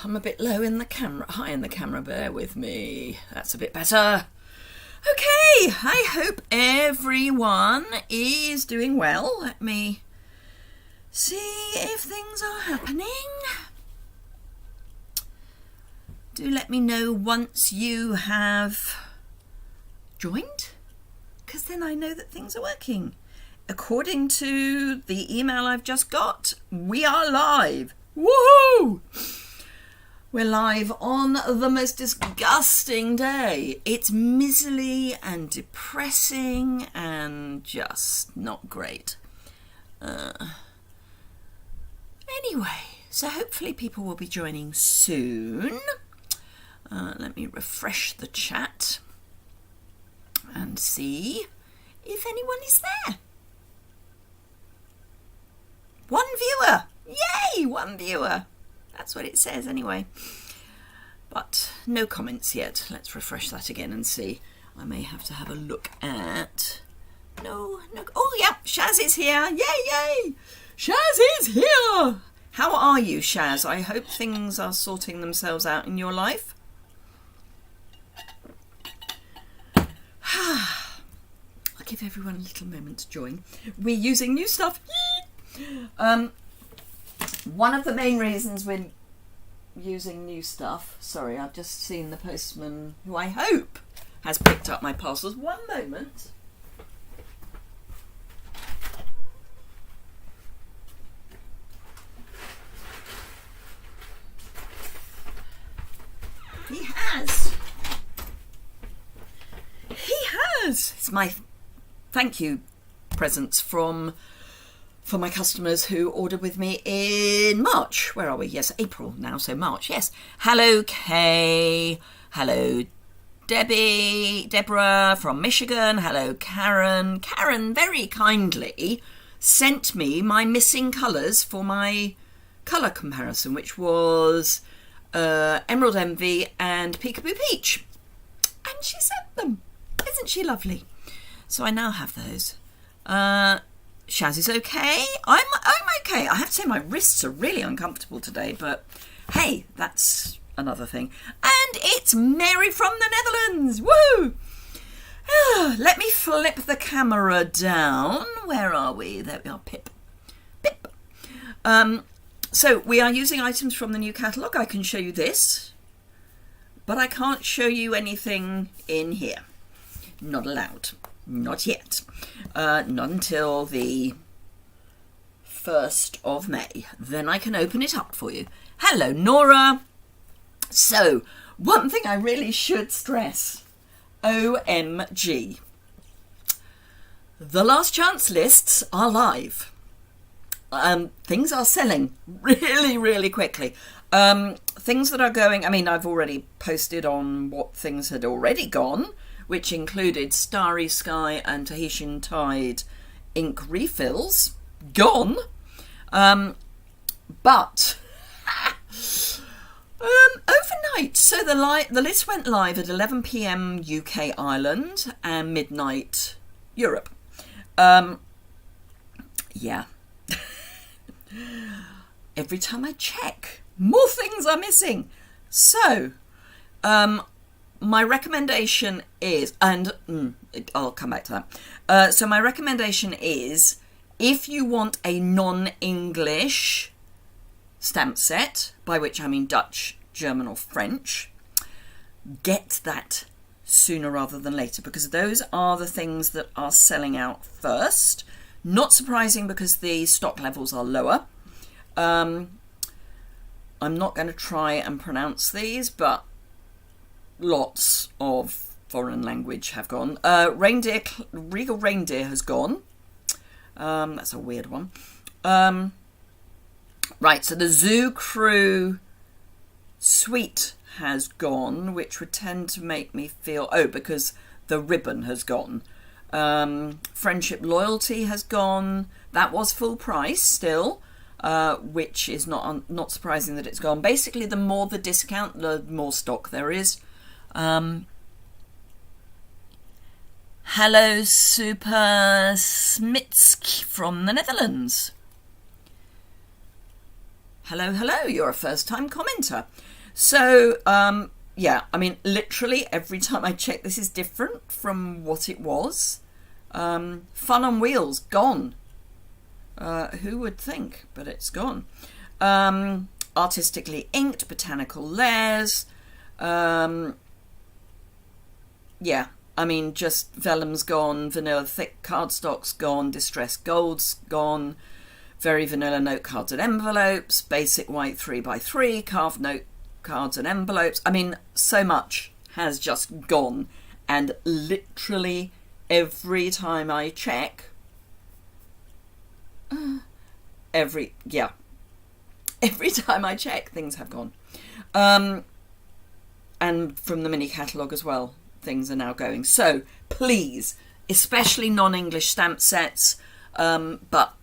I'm a bit low in the camera, high in the camera, bear with me. That's a bit better. Okay, I hope everyone is doing well. Let me see if things are happening. Do let me know once you have joined, because then I know that things are working. According to the email I've just got, we are live. Woohoo! We're live on the most disgusting day. It's miserly and depressing and just not great. Anyway, so hopefully people will be joining soon. Let me refresh the chat and see if anyone is there. One viewer! Yay! One viewer! That's what it says anyway. But no comments yet. Let's refresh that again and see. I may have to have a look at... No. Oh yeah, Shaz is here. Yay, yay! Shaz is here! How are you, Shaz? I hope things are sorting themselves out in your life. I'll give everyone a little moment to join. We're using new stuff. One of the main reasons we're using new stuff, sorry, I've just seen the postman, who I hope has picked up my parcels. One moment. He has. It's my thank you presents for my customers who ordered with me in March. Where are we? Yes, April now, so March. Yes. Hello, Kay. Hello, Deborah from Michigan. Hello, Karen. Karen very kindly sent me my missing colours for my colour comparison, which was Emerald Envy and Peekaboo Peach. And she sent them. Isn't she lovely? So I now have those. Shaz is okay. I'm okay. I have to say my wrists are really uncomfortable today, but hey, that's another thing. And it's Mary from the Netherlands. Woo! Let me flip the camera down. Where are we? There we are. Pip. So we are using items from the new catalogue. I can show you this, but I can't show you anything in here. Not allowed. Not yet. Not until the 1st of May. Then I can open it up for you. Hello, Nora. So, one thing I really should stress. OMG. The last chance lists are live. Things are selling really, really quickly. Things that are going... I mean, I've already posted on what things had already gone, which included Starry Sky and Tahitian Tide ink refills. Gone. But overnight, so the list went live at 11 p.m. UK Ireland and midnight Europe. Yeah. Every time I check, more things are missing. So, my recommendation is, and I'll come back to that. So my recommendation is, if you want a non-English stamp set, by which I mean Dutch, German or French, get that sooner rather than later, because those are the things that are selling out first. Not surprising, because the stock levels are lower. I'm not going to try and pronounce these, but lots of foreign language have gone. Regal Reindeer has gone. That's a weird one. Right, so the Zoo Crew Suite has gone, which would tend to make me feel... Oh, because the ribbon has gone. Friendship Loyalty has gone. That was full price still, which is not surprising that it's gone. Basically, the more the discount, the more stock there is. Hello, Super Smitsk from the Netherlands. Hello, you're a first-time commenter. So, yeah, I mean, literally every time I check, this is different from what it was. Fun on Wheels, gone. Who would think? But it's gone. Artistically inked, botanical layers. Yeah, I mean, just vellum's gone, vanilla thick cardstock's gone, distressed gold's gone, very vanilla note cards and envelopes, basic white 3x3, carved note cards and envelopes. I mean, so much has just gone, and literally every time I check, every time I check, things have gone. And from the mini catalogue as well, things are now going. So please, especially non-English stamp sets, but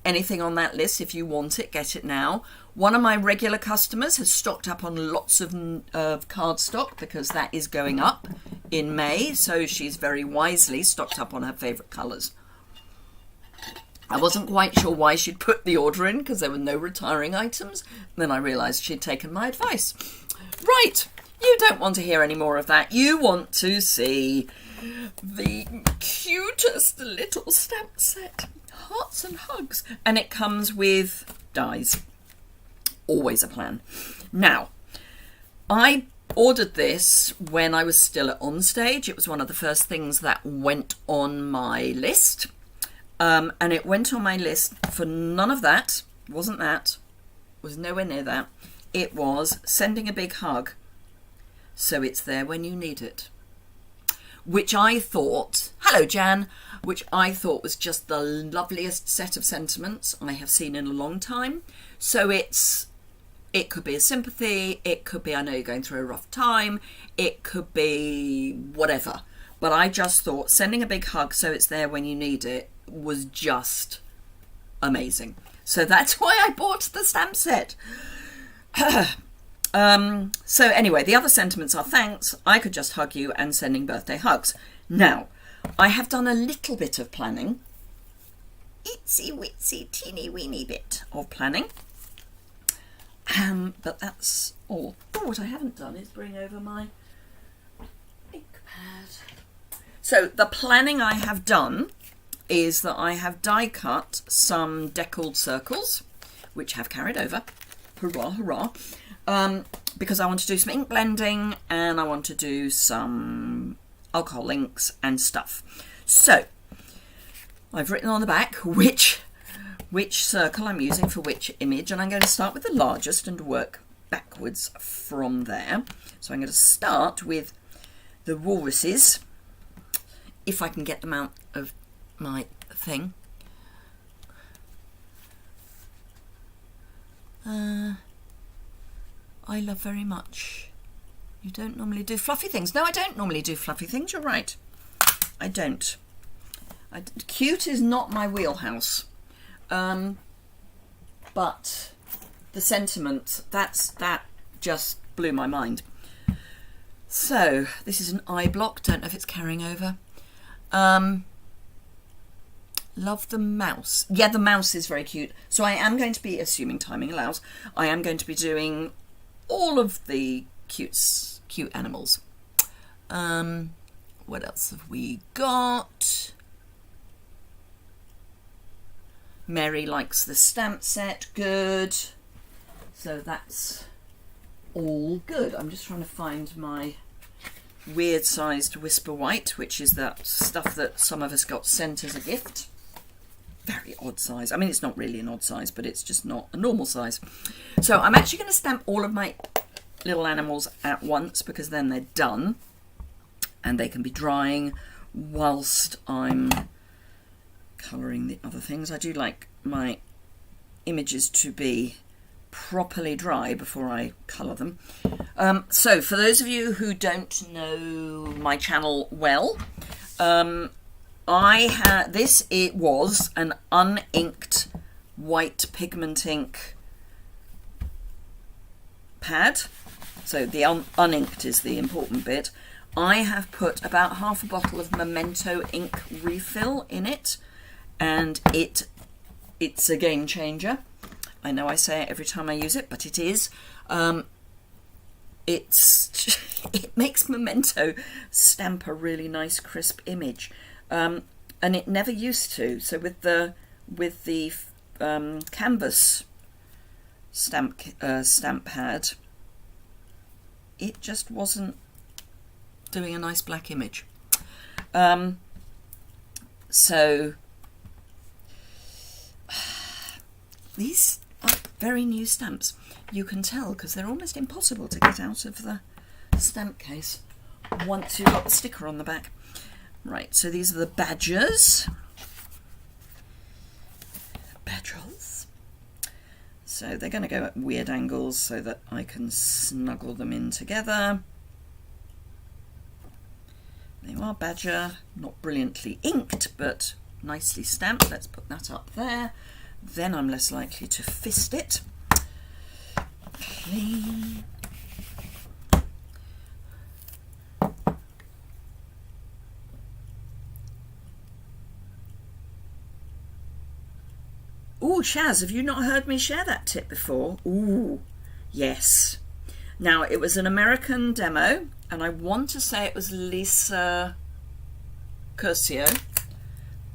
anything on that list, if you want it, get it now. One of my regular customers has stocked up on lots of cardstock because that is going up in May, so she's very wisely stocked up on her favourite colours. I wasn't quite sure why she'd put the order in because there were no retiring items. Then I realised she'd taken my advice. Right, you don't want to hear any more of that. You want to see the cutest little stamp set. Hearts and hugs. And it comes with dies. Always a plan. Now, I ordered this when I was still at Onstage. It was one of the first things that went on my list. And it went on my list for none of that. Wasn't that. Was nowhere near that. It was sending a big hug. So it's there when you need it. Which I thought, hello Jan, which I thought was just the loveliest set of sentiments I have seen in a long time. So it could be a sympathy, it could be I know you're going through a rough time, it could be whatever. But I just thought sending a big hug so it's there when you need it was just amazing. So that's why I bought the stamp set. So anyway, the other sentiments are thanks, I could just hug you, and sending birthday hugs. Now, I have done a little bit of planning. Itsy witsy teeny weeny bit of planning. But that's all. Oh, what I haven't done is bring over my ink pad. So the planning I have done is that I have die cut some deckled circles, which have carried over. Hurrah, hurrah. Because I want to do some ink blending and I want to do some alcohol inks and stuff. So I've written on the back which circle I'm using for which image, and I'm going to start with the largest and work backwards from there. So I'm going to start with the walruses, if I can get them out of my thing. I love very much. You don't normally do fluffy things. No, I don't normally do fluffy things. You're right. I don't. Cute is not my wheelhouse. But the sentiment, that just blew my mind. So this is an eye block. Don't know if it's carrying over. Love the mouse. Yeah, the mouse is very cute. So I am going to be, assuming timing allows, I am going to be doing all of the cute animals. What else have we got? Mary likes the stamp set. Good. So that's all good. I'm just trying to find my weird sized Whisper White, which is that stuff that some of us got sent as a gift. Very odd size. I mean, it's not really an odd size, but it's just not a normal size. So I'm actually going to stamp all of my little animals at once because then they're done and they can be drying whilst I'm colouring the other things. I do like my images to be properly dry before I colour them. So for those of you who don't know my channel well, it was an uninked white pigment ink pad. So the uninked is the important bit. I have put about half a bottle of Memento ink refill in it, and it's a game changer. I know I say it every time I use it, but it is. it makes Memento stamp a really nice crisp image, and it never used to. So with the canvas stamp pad, it just wasn't doing a nice black image. So these are very new stamps. You can tell because they're almost impossible to get out of the stamp case once you've got the sticker on the back. Right, so these are the badgers. Badgers. So they're going to go at weird angles so that I can snuggle them in together. They are badger, not brilliantly inked, but nicely stamped. Let's put that up there. Then I'm less likely to fist it. Clean. Ooh, Shaz, have you not heard me share that tip before? Ooh, yes. Now, it was an American demo, and I want to say it was Lisa Curcio,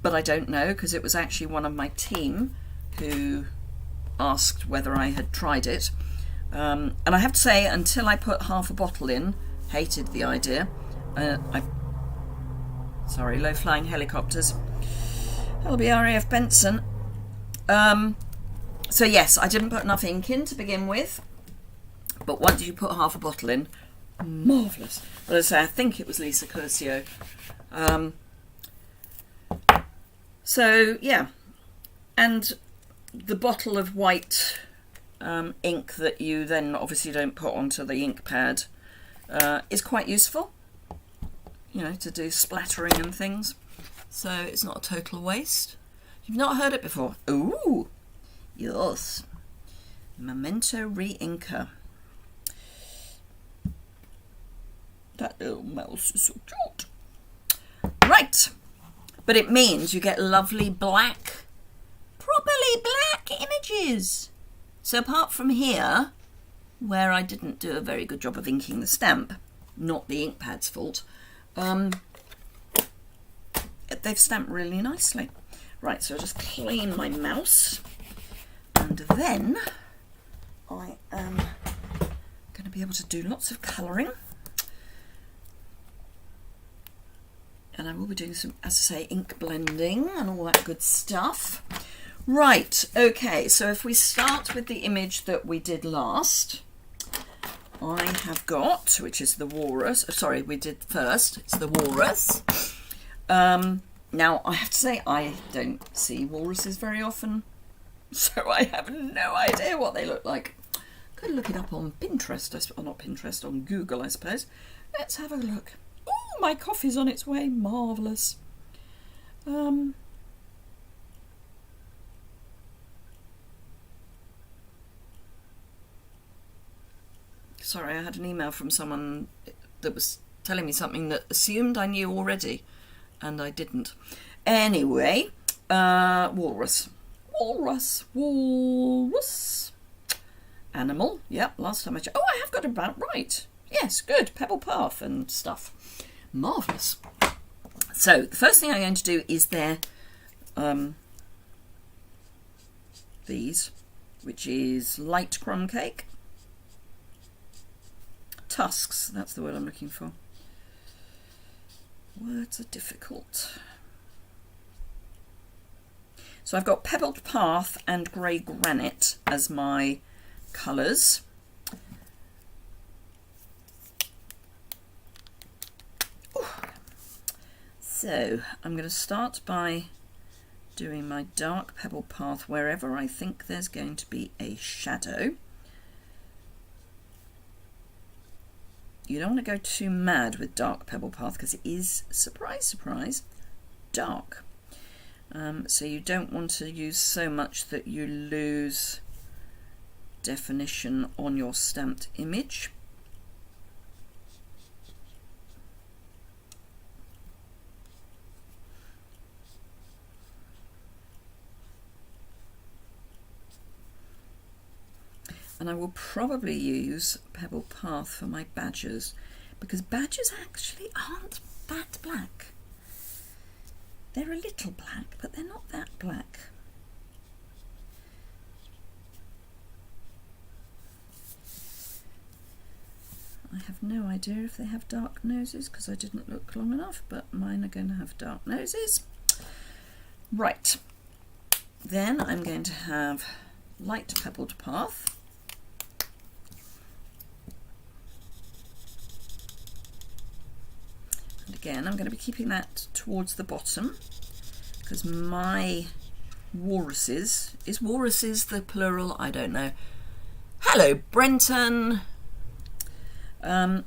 but I don't know because it was actually one of my team who asked whether I had tried it. And I have to say, until I put half a bottle in, hated the idea. Sorry, low-flying helicopters. LBRAF Benson. So yes, I didn't put enough ink in to begin with, but once you put half a bottle in, marvellous. But as I say, I think it was Lisa Curcio. So yeah, and the bottle of white ink that you then obviously don't put onto the ink pad is quite useful, you know, to do splattering and things. So it's not a total waste. You've not heard it before? Ooh, yes. Memento Re-Inker. That little mouse is so cute. Right, but it means you get lovely black, properly black images. So apart from here, where I didn't do a very good job of inking the stamp, not the ink pad's fault, they've stamped really nicely. Right, so I'll just clean my mouse, and then I am going to be able to do lots of colouring. And I will be doing some, as I say, ink blending and all that good stuff. Right, okay, so if we start with the image that we did last, I have got, which is the walrus, sorry, we did first, it's the walrus. Now, I have to say, I don't see walruses very often, so I have no idea what they look like. Could look it up on Pinterest, or not Pinterest, on Google, I suppose. Let's have a look. Oh, my coffee's on its way, marvellous. Sorry, I had an email from someone that was telling me something that assumed I knew already, and I didn't. Anyway, walrus. Walrus. Walrus. Animal. Yep, last time I checked. Oh, I have got it about right. Yes, good. Pebble path and stuff. Marvellous. So, the first thing I'm going to do is these, which is light crumb cake. Tusks, that's the word I'm looking for. Words are difficult. So I've got pebbled path and grey granite as my colours. Ooh. So I'm going to start by doing my dark pebbled path wherever I think there's going to be a shadow. You don't want to go too mad with dark pebble path because it is, surprise, surprise, dark. So you don't want to use so much that you lose definition on your stamped image. And I will probably use Pebble Path for my badgers, because badgers actually aren't that black. They're a little black, but they're not that black. I have no idea if they have dark noses because I didn't look long enough, but mine are going to have dark noses. Right, then I'm going to have light pebbled path. And again, I'm going to be keeping that towards the bottom because my walruses, is walruses the plural? I don't know. Hello, Brenton. But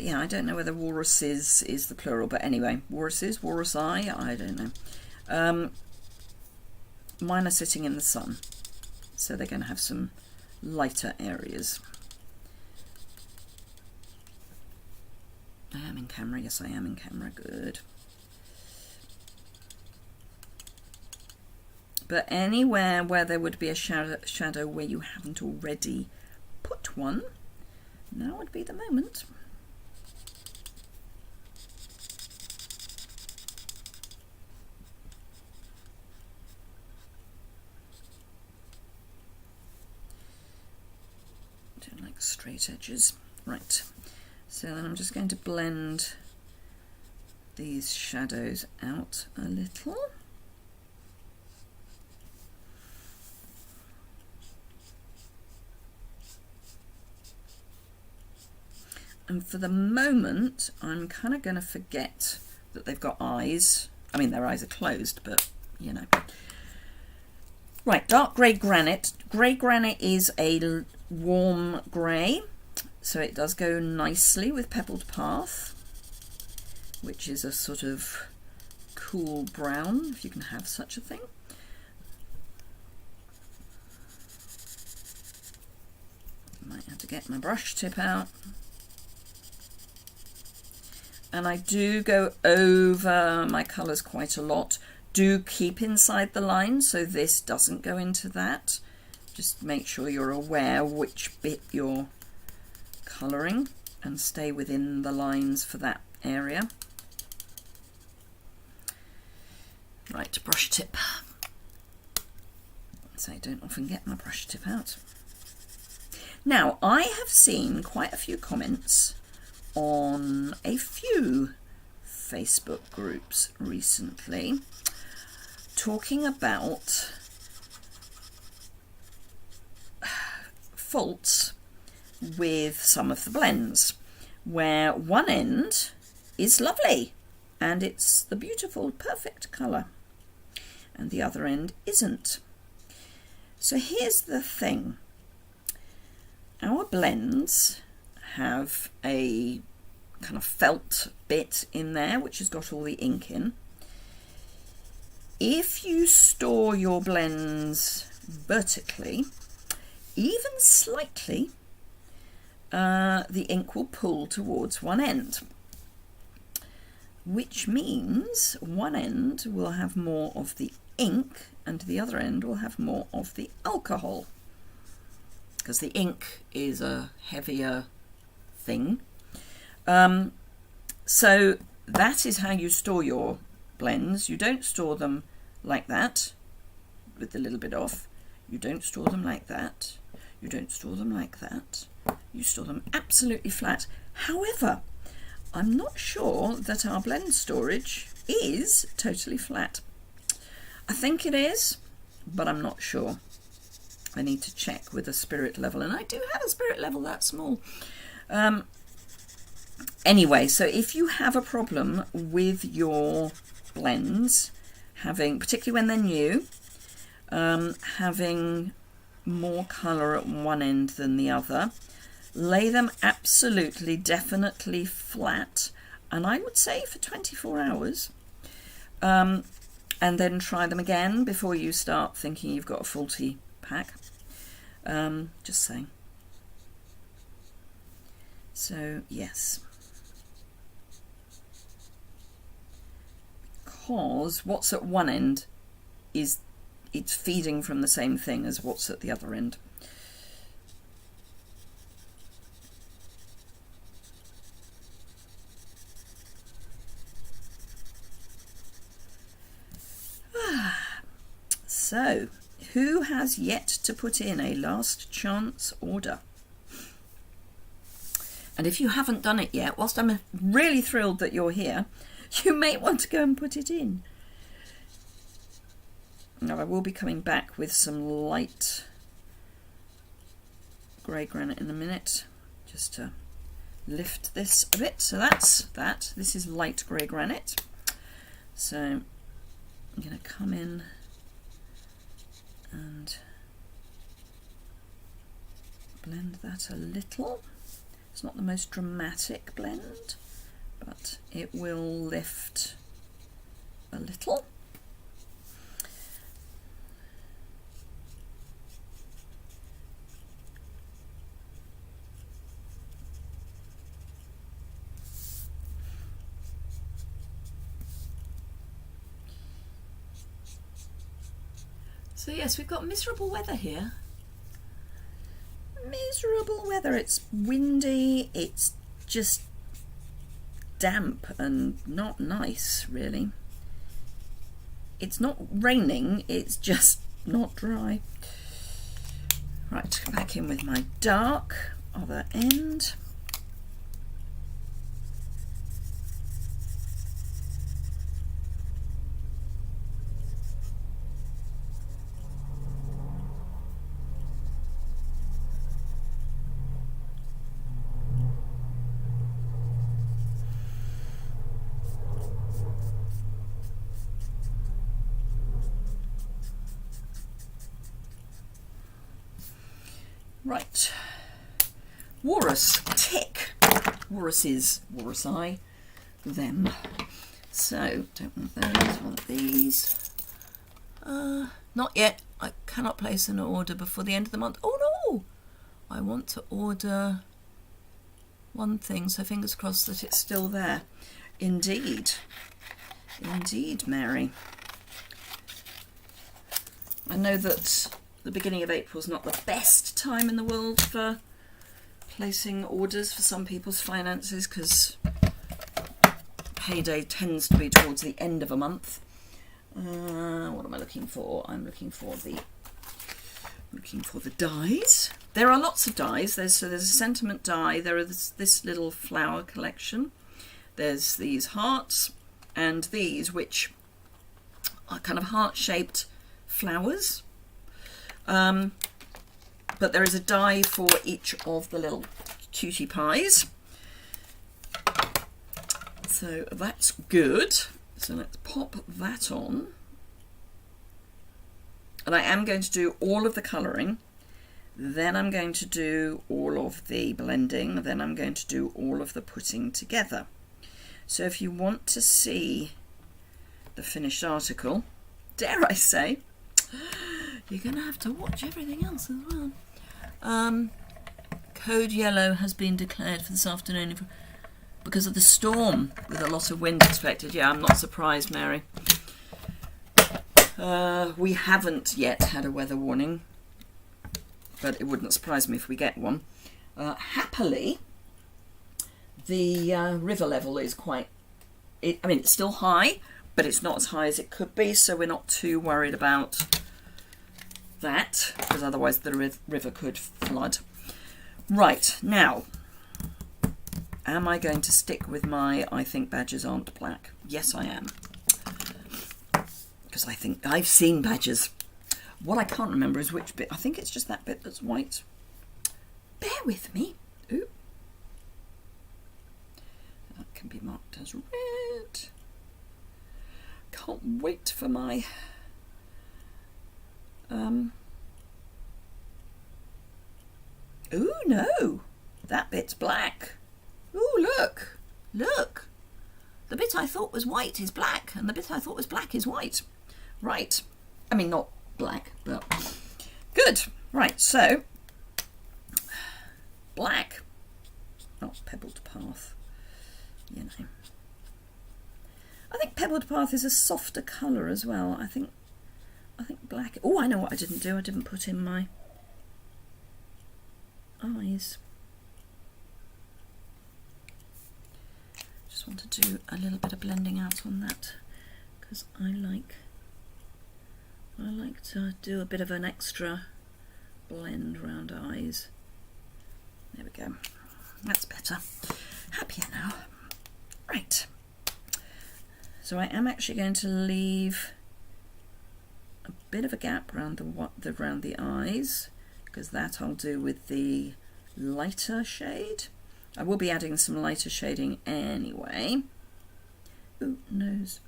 yeah, I don't know whether walruses is the plural, but anyway, walruses, walrusi, I don't know. Mine are sitting in the sun, so they're going to have some lighter areas. I am in camera, yes I am in camera, good. But anywhere where there would be a shadow where you haven't already put one, now would be the moment. Don't like straight edges. Right, so then I'm just going to blend these shadows out a little. And for the moment, I'm kind of going to forget that they've got eyes. I mean, their eyes are closed, but, you know. Right, dark grey granite. Grey granite is a warm grey, so it does go nicely with Pebbled Path, which is a sort of cool brown, if you can have such a thing. Might have to get my brush tip out. And I do go over my colours quite a lot. Do keep inside the line so this doesn't go into that. Just make sure you're aware which bit you're colouring and stay within the lines for that area. Right, brush tip. So I don't often get my brush tip out. Now, I have seen quite a few comments on a few Facebook groups recently talking about faults with some of the blends where one end is lovely and it's the beautiful perfect colour and the other end isn't. So here's the thing, our blends have a kind of felt bit in there which has got all the ink in. If you store your blends vertically, even slightly, the ink will pull towards one end, which means one end will have more of the ink and the other end will have more of the alcohol, because the ink is a heavier thing. So that is how you store your blends. You don't store them like that with the little bit off. You don't store them like that. You don't store them like that. You store them absolutely flat. However, I'm not sure that our blend storage is totally flat. I think it is, but I'm not sure. I need to check with a spirit level, and I do have a spirit level that small. Anyway, so if you have a problem with your blends having, particularly when they're new, having more colour at one end than the other, lay them absolutely, definitely flat, and I would say for 24 hours, and then try them again before you start thinking you've got a faulty pack. Just saying. So, yes. Because what's at one end is it's feeding from the same thing as what's at the other end. So, who has yet to put in a last chance order? And if you haven't done it yet, whilst I'm really thrilled that you're here, you may want to go and put it in. Now, I will be coming back with some light grey granite in a minute, just to lift this a bit. So that's that. This is light grey granite. So I'm going to come in and blend that a little. It's not the most dramatic blend, but it will lift a little. So yes, we've got miserable weather here. Miserable weather. It's windy, it's just damp and not nice, really. It's not raining, it's just not dry. Right, back in with my dark other end. Right, Walrus, tick. Walruses, walrusi, them. So, don't want those, want these. Not yet. I cannot place an order before the end of the month. Oh no! I want to order one thing, so fingers crossed that it's still there. Indeed. Indeed, Mary. I know that the beginning of April is not the best time in the world for placing orders for some people's finances, because payday tends to be towards the end of a month. What am I looking for? I'm looking for the dies. There are lots of dies. There's a sentiment die. There is this little flower collection. There's these hearts and these, which are kind of heart-shaped flowers. But there is a die for each of the little cutie pies. So that's good. So let's pop that on. And I am going to do all of the colouring. Then I'm going to do all of the blending. Then I'm going to do all of the putting together. So if you want to see the finished article, dare I say, you're going to have to watch everything else as well. Code yellow has been declared for this afternoon because of the storm with a lot of wind expected. Yeah, I'm not surprised, Mary. We haven't yet had a weather warning, but it wouldn't surprise me if we get one. Happily, the river level is it's still high, but it's not as high as it could be, so we're not too worried about that, because otherwise the river could flood. Right, now, am I going to stick with my I think badgers aren't black? Yes, I am. Because I think I've seen badgers. What I can't remember is which bit. I think it's just that bit that's white. Bear with me. Ooh. That can be marked as red. Can't wait for my ooh, no, that bit's black. Ooh, look, look. The bit I thought was white is black, and the bit I thought was black is white. Right. I mean, not black, but good. Right, so black, not pebbled path, you know. I think pebbled path is a softer colour as well. I think black. Oh, I know what I didn't do. I didn't put in my eyes. Just want to do a little bit of blending out on that because I I like to do a bit of an extra blend around eyes. There we go. That's better. Happier now. Right. So I am actually going to leave a bit of a gap around the eyes, because that I'll do with the lighter shade. I will be adding some lighter shading anyway. Ooh, nose.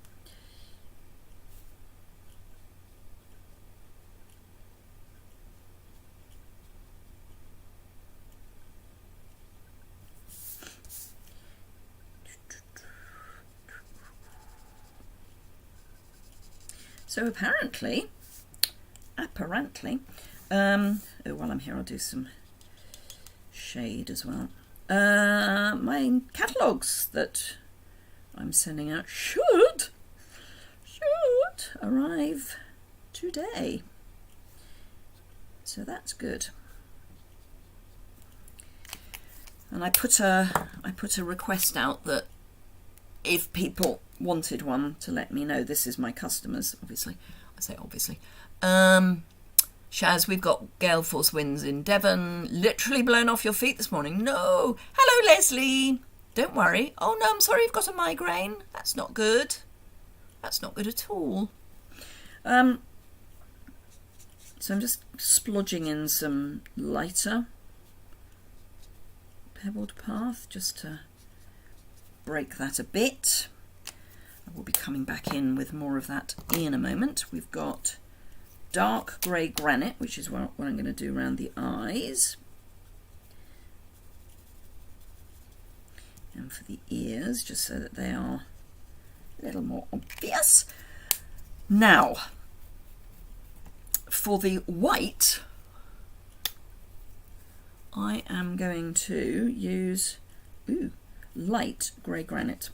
So apparently, while I'm here, I'll do some shade as well. My catalogues that I'm sending out should arrive today. So that's good. And I put a request out that if people wanted one to let me know. This is my customers, obviously. I say obviously. Shaz, we've got gale force winds in Devon. Literally blown off your feet this morning. No. Hello, Leslie. Don't worry. Oh, no, I'm sorry you've got a migraine. That's not good. That's not good at all. So I'm just splodging in some lighter pebbled path just to break that a bit. I will be coming back in with more of that in a moment. We've got dark grey granite, which is what I'm going to do around the eyes. And for the ears, just so that they are a little more obvious. Now, for the white, I am going to use light grey granite.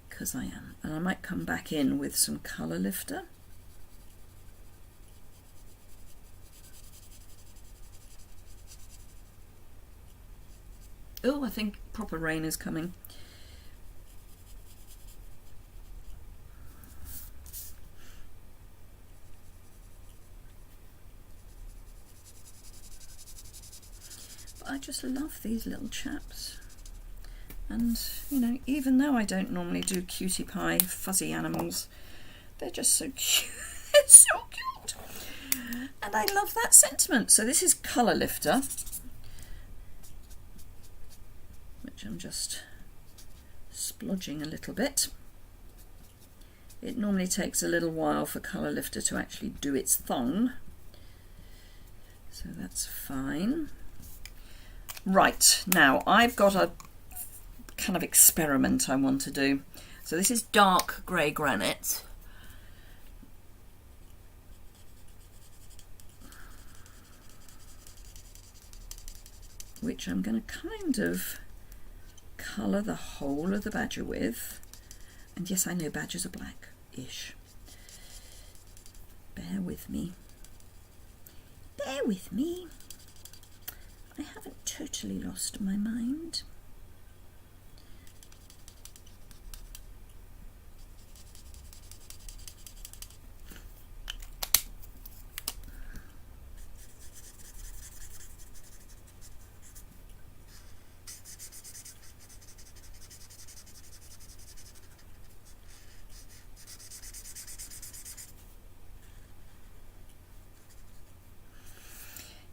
Because I am. And I might come back in with some colour lifter. Oh, I think proper rain is coming. But I just love these little chaps. And, you know, even though I don't normally do cutie pie fuzzy animals, they're just so cute. They're so cute. And I love that sentiment. So this is Colour Lifter, which I'm just splodging a little bit. It normally takes a little while for Colour Lifter to actually do its thing. So that's fine. Right, now I've got a kind of experiment I want to do. So this is dark grey granite. Which I'm going to kind of colour the whole of the badger with. And yes, I know badgers are black-ish. Bear with me. Bear with me. I haven't totally lost my mind.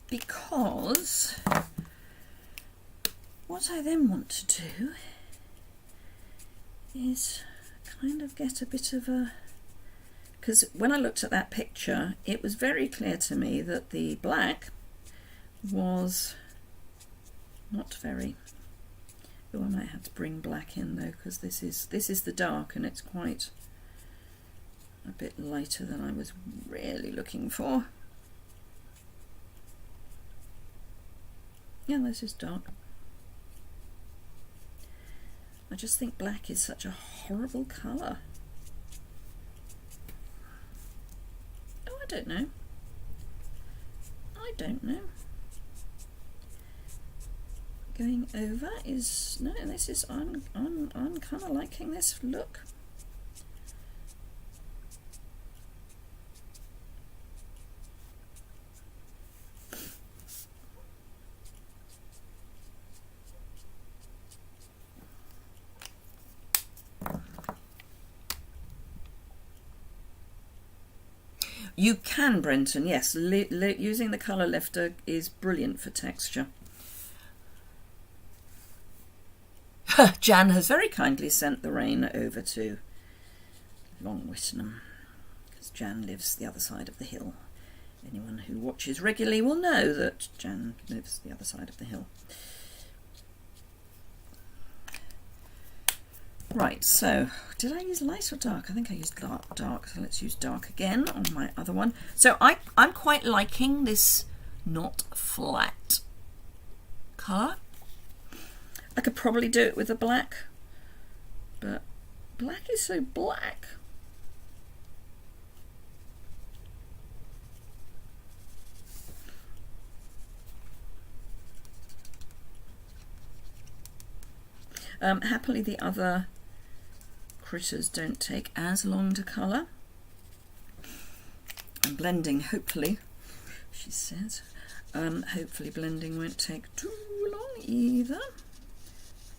Because what I then want to do is kind of get a bit of a... Because when I looked at that picture, it was very clear to me that the black was not very... Oh, I might have to bring black in though, because this is the dark and it's quite a bit lighter than I was really looking for. Yeah, this is dark. I just think black is such a horrible colour. Oh, I don't know. I don't know. Going over is... No, this is... I'm kind of liking this look. You can, Brenton, yes. Using the colour lifter is brilliant for texture. Jan has very kindly sent the rain over to Long Wittenham, because Jan lives the other side of the hill. Anyone who watches regularly will know that Jan lives the other side of the hill. Right, so did I use light or dark? I think I used dark, so let's use dark again on my other one. So I'm quite liking this not flat colour. I could probably do it with a black, but black is so black. Happily the other critters don't take as long to colour. And blending, hopefully, she says, hopefully blending won't take too long either.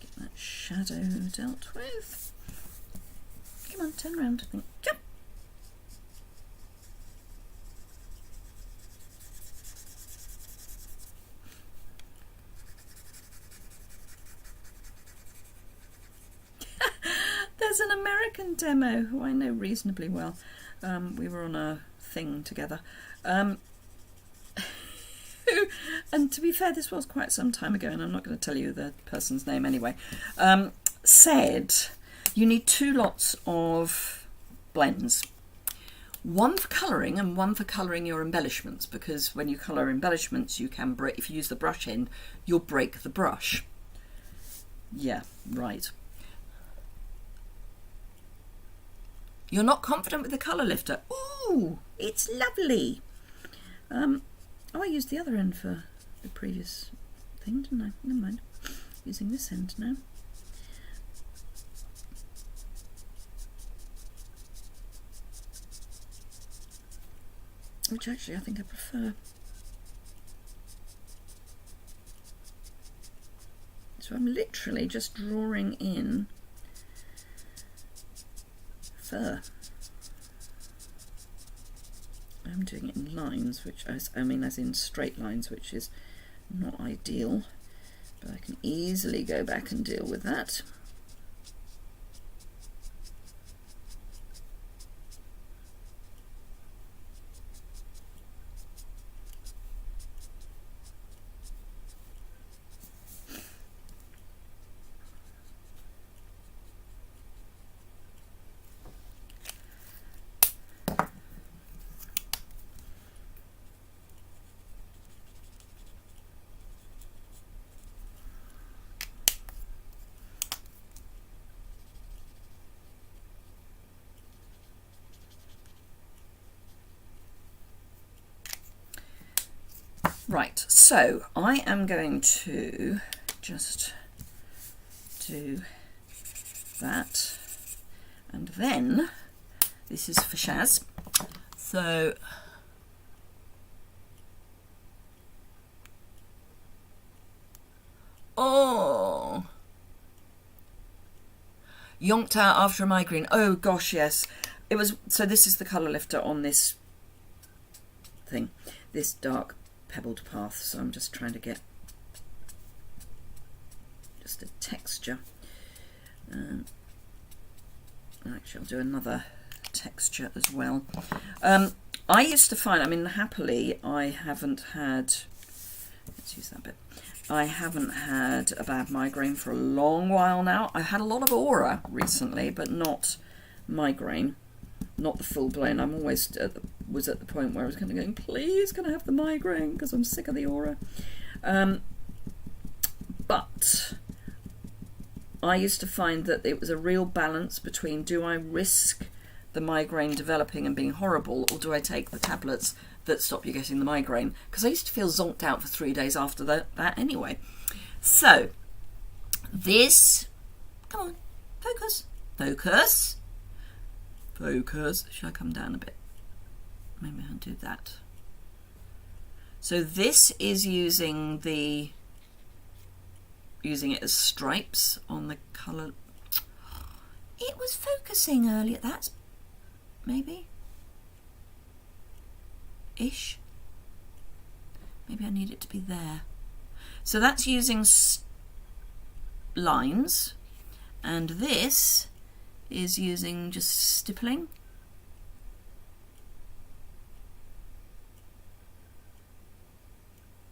Get that shadow dealt with. Come on, turn around, I think. Jump! There's an American demo who I know reasonably well. We were on a thing together. And to be fair, this was quite some time ago, and I'm not going to tell you the person's name anyway, said you need 2 lots of blends. One for colouring and one for colouring your embellishments, because when you colour embellishments, you can break, if you use the brush end, you'll break the brush. Yeah, right. You're not confident with the colour lifter. Ooh, it's lovely. Oh, I used the other end for the previous thing, didn't I? Never mind. Using this end now. Which actually I think I prefer. So I'm literally just drawing in fur. I'm doing it in lines, which I mean as in straight lines, which is not ideal, but I can easily go back and deal with that. Right, so I am going to just do that, and then this is for Shaz. So oh, yonked out after a migraine. Oh gosh, yes. It was, so this is the colour lifter on this thing, this dark pebbled path, so I'm just trying to get just a texture. Actually, I'll do another texture as well. I used to find, I mean, happily I haven't had, let's use that bit, I haven't had a bad migraine for a long while now. I had a lot of aura recently, but not migraine. Not the full blown. I'm always was at the point where I was kind of going, please, can I have the migraine, because I'm sick of the aura. But I used to find that it was a real balance between, do I risk the migraine developing and being horrible, or do I take the tablets that stop you getting the migraine? Because I used to feel zonked out for 3 days after that anyway. So this, come on, focus, focus. Focus. Should I come down a bit? Maybe I'll do that. So this is using it as stripes on the colour. It was focusing earlier. That's maybe. ish. Maybe I need it to be there. So that's using lines, and this is using just stippling.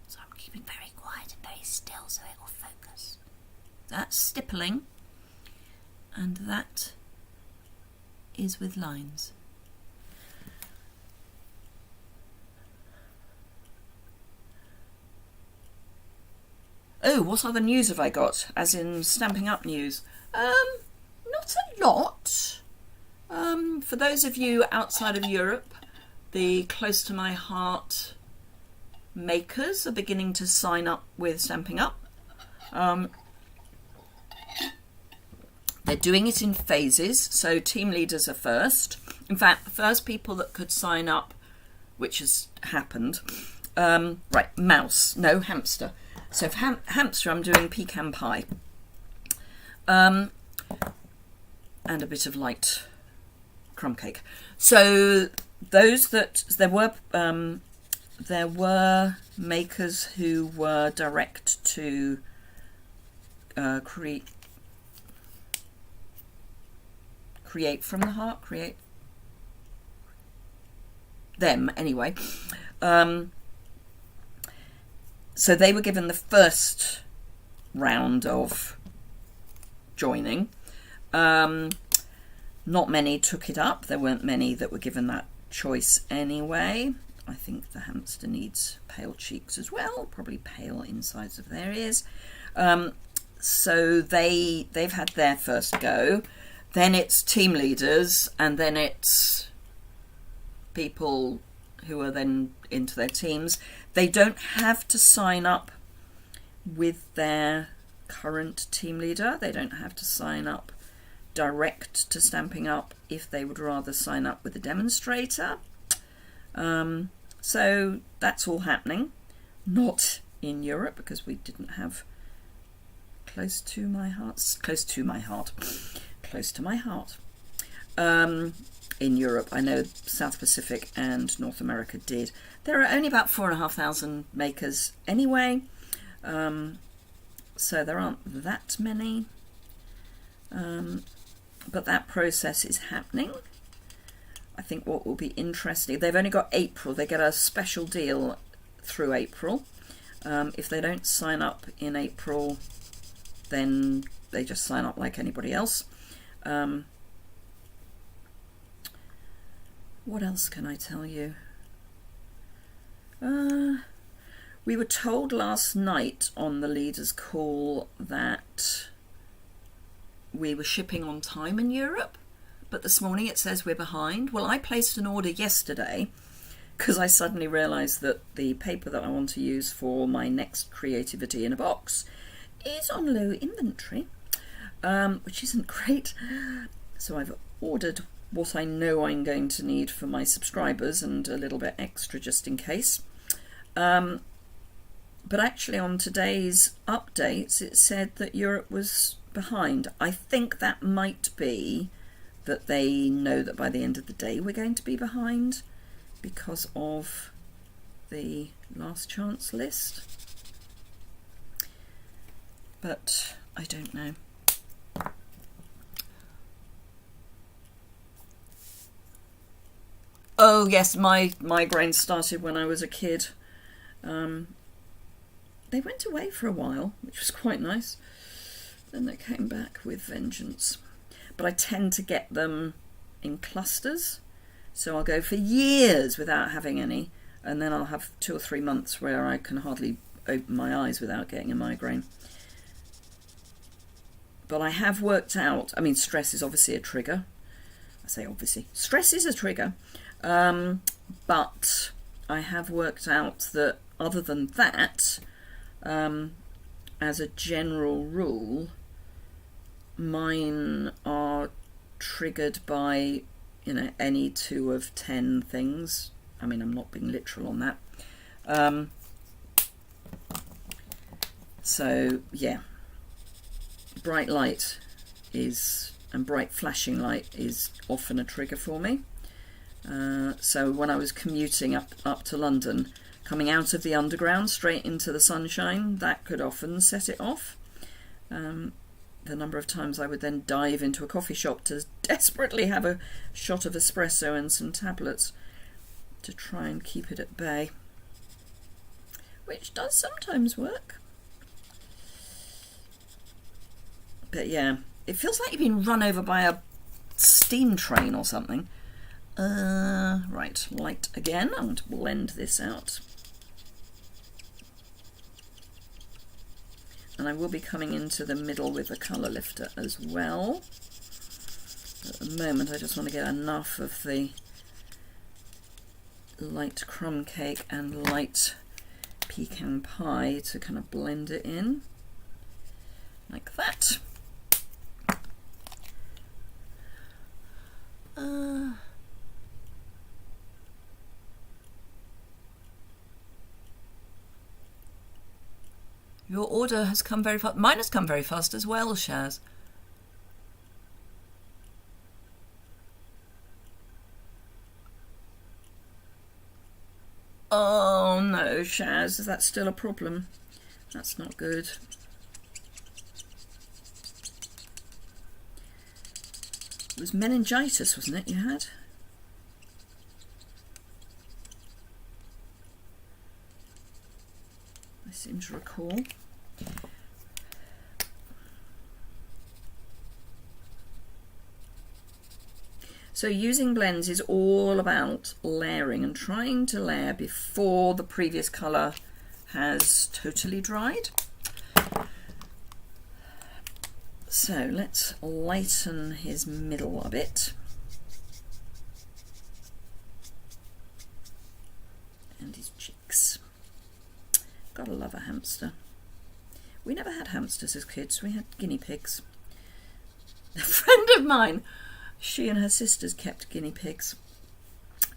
So I'm keeping very quiet and very still so it will focus. That's stippling, and that is with lines. Oh, what other news have I got? As in Stampin' Up news? Not a lot. For those of you outside of Europe, the close to my heart makers are beginning to sign up with Stampin' Up. They're doing it in phases, so team leaders are first. In fact, the first people that could sign up, which has happened, right, hamster. So for hamster, I'm doing pecan pie, and a bit of light crumb cake. So those that there were makers who were direct to create from the heart, create them anyway. So they were given the first round of joining. Not many took it up. There weren't many that were given that choice anyway. I think the hamster needs pale cheeks as well, probably pale insides of their ears. So they've had their first go. Then it's team leaders, and then it's people who are then into their teams. They don't have to sign up with their current team leader. They don't have to sign up direct to Stampin' Up if they would rather sign up with the demonstrator. So that's all happening. Not in Europe, because we didn't have close to my heart. In Europe, I know South Pacific and North America did. There are only about 4,500 makers anyway, so there aren't that many, but that process is happening. I think what will be interesting, they've only got April. They get a special deal through April. If they don't sign up in April, then they just sign up like anybody else. What else can I tell you? We were told last night on the leaders' call that we were shipping on time in Europe, but this morning it says we're behind. Well, I placed an order yesterday because I suddenly realised that the paper that I want to use for my next Creativity in a Box is on low inventory, which isn't great. So I've ordered what I know I'm going to need for my subscribers and a little bit extra just in case. But actually on today's updates it said that Europe was behind. I think that might be that they know that by the end of the day we're going to be behind because of the last chance list. But I don't know. Oh yes, my migraine started when I was a kid. They went away for a while, which was quite nice. Then they came back with vengeance. But I tend to get them in clusters, so I'll go for years without having any, and then I'll have 2 or 3 months where I can hardly open my eyes without getting a migraine. But I have worked out, I mean, stress is obviously a trigger. I say obviously. Stress is a trigger. But I have worked out that other than that, as a general rule, mine are triggered by, any 2 of 10 things. I mean, I'm not being literal on that. So, yeah. Bright light and bright flashing light is often a trigger for me. So when I was commuting up to London, coming out of the underground straight into the sunshine, that could often set it off. The number of times I would then dive into a coffee shop to desperately have a shot of espresso and some tablets to try and keep it at bay, which does sometimes work. But yeah, it feels like you've been run over by a steam train or something. Right, light again. I want to blend this out. And I will be coming into the middle with the colour lifter as well. At the moment I just want to get enough of the light crumb cake and light pecan pie to kind of blend it in. Like that. Your order has come very fast. Mine has come very fast as well, Shaz. Oh no, Shaz, is that still a problem? That's not good. It was meningitis, wasn't it, you had? I seem to recall. So using blends is all about layering and trying to layer before the previous colour has totally dried. So let's lighten his middle a bit. And his cheeks. Gotta love a hamster. We never had hamsters as kids, we had guinea pigs. A friend of mine, she and her sisters kept guinea pigs.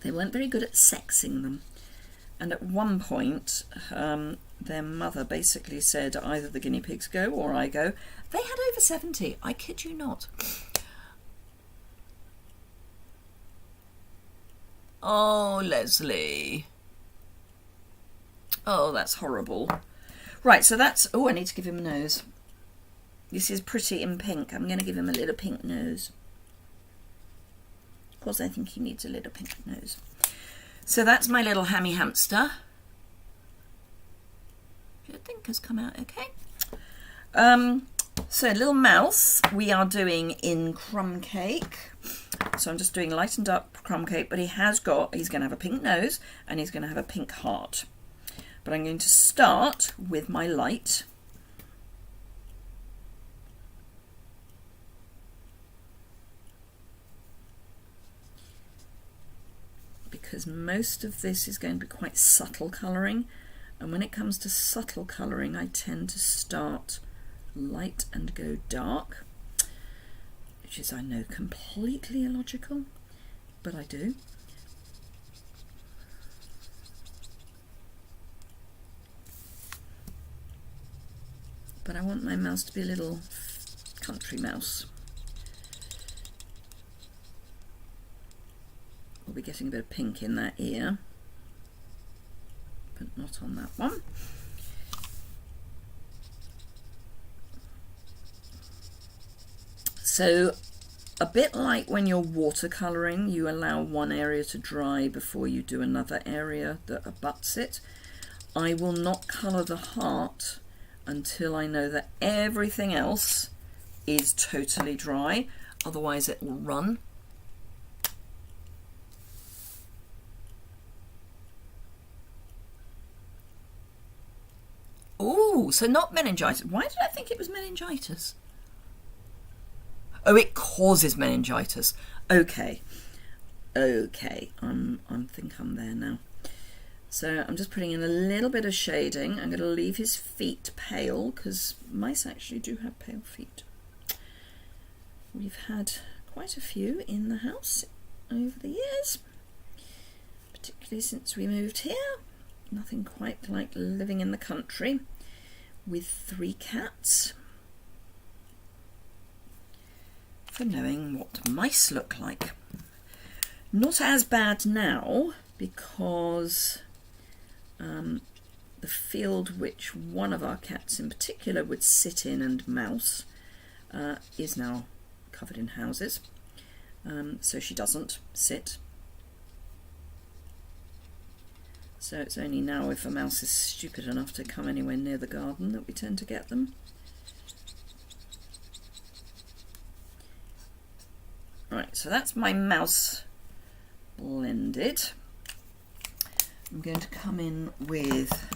They weren't very good at sexing them. And at one point, their mother basically said, either the guinea pigs go or I go. They had over 70, I kid you not. Oh, Leslie. Oh, that's horrible. Right, so that's... Oh, I need to give him a nose. This is pretty in pink. I'm going to give him a little pink nose. Of course, I think he needs a little pink nose. So that's my little hammy hamster. Which I think has come out okay. So little mouth we are doing in crumb cake. So I'm just doing lightened up crumb cake, but he's going to have a pink nose and he's going to have a pink heart. But I'm going to start with my light. Because most of this is going to be quite subtle colouring, and when it comes to subtle colouring I tend to start light and go dark, which is, I know, completely illogical, but I do. But I want my mouse to be a little country mouse. We'll be getting a bit of pink in that ear, but not on that one. So a bit like when you're watercolouring, you allow one area to dry before you do another area that abuts it. I will not colour the heart until I know that everything else is totally dry, otherwise it will run. Oh, so not meningitis. Why did I think it was meningitis? Oh, it causes meningitis. Okay. Okay, I think I'm there now. So I'm just putting in a little bit of shading. I'm going to leave his feet pale because mice actually do have pale feet. We've had quite a few in the house over the years, particularly since we moved here. Nothing quite like living in the country with 3 cats for knowing what mice look like. Not as bad now, because the field which one of our cats in particular would sit in and mouse is now covered in houses, so she doesn't sit. So it's only now if a mouse is stupid enough to come anywhere near the garden that we tend to get them. Right, so that's my mouse blended. I'm going to come in with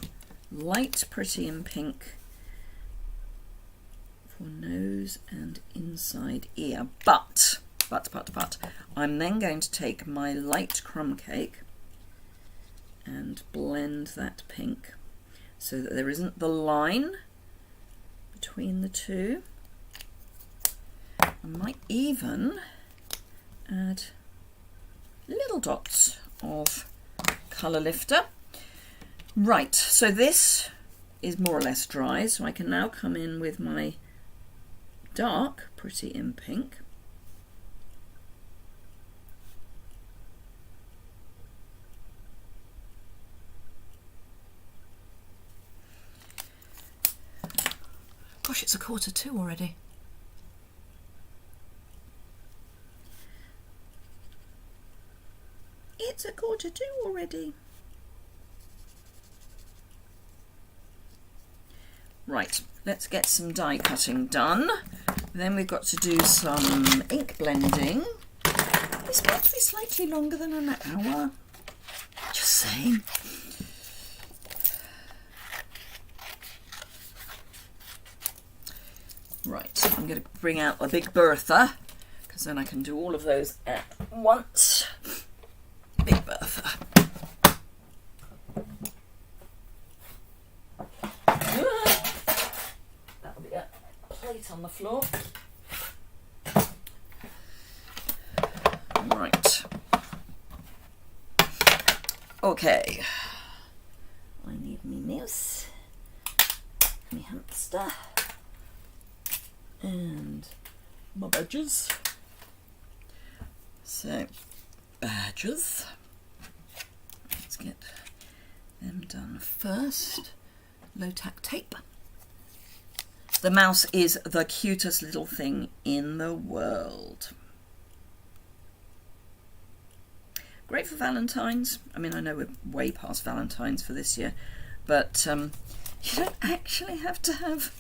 light Pretty in Pink for nose and inside ear. But, I'm then going to take my light crumb cake and blend that pink so that there isn't the line between the two. I might even add little dots of colour lifter. Right, so this is more or less dry, so I can now come in with my dark Pretty in Pink. Gosh, it's 1:45 already. It's 1:45 already. Right, let's get some die cutting done. Then we've got to do some ink blending. This might be slightly longer than an hour. Just saying. Right, I'm going to bring out a Big Bertha, because then I can do all of those at once. Big Bertha. That'll be a plate on the floor. Right. Okay. I need me mouse, me hamster, and my badges. So, badges. Let's get them done first. Low tack tape. The mouse is the cutest little thing in the world. Great for Valentine's. I mean, I know we're way past Valentine's for this year, but you don't actually have to have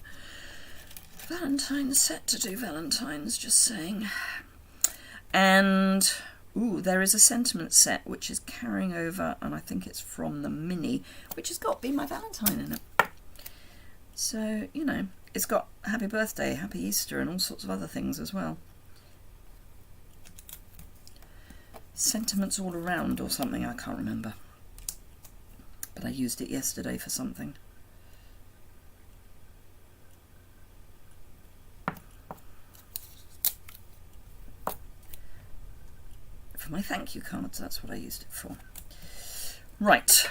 Valentine's set to do Valentine's, just saying. And ooh, there is a sentiment set which is carrying over, and I think it's from the mini, which has got Be My Valentine in it. So, you know, it's got Happy Birthday, Happy Easter, and all sorts of other things as well. Sentiments All Around or something, I can't remember. But I used it yesterday for something. For my thank you cards, that's what I used it for. Right.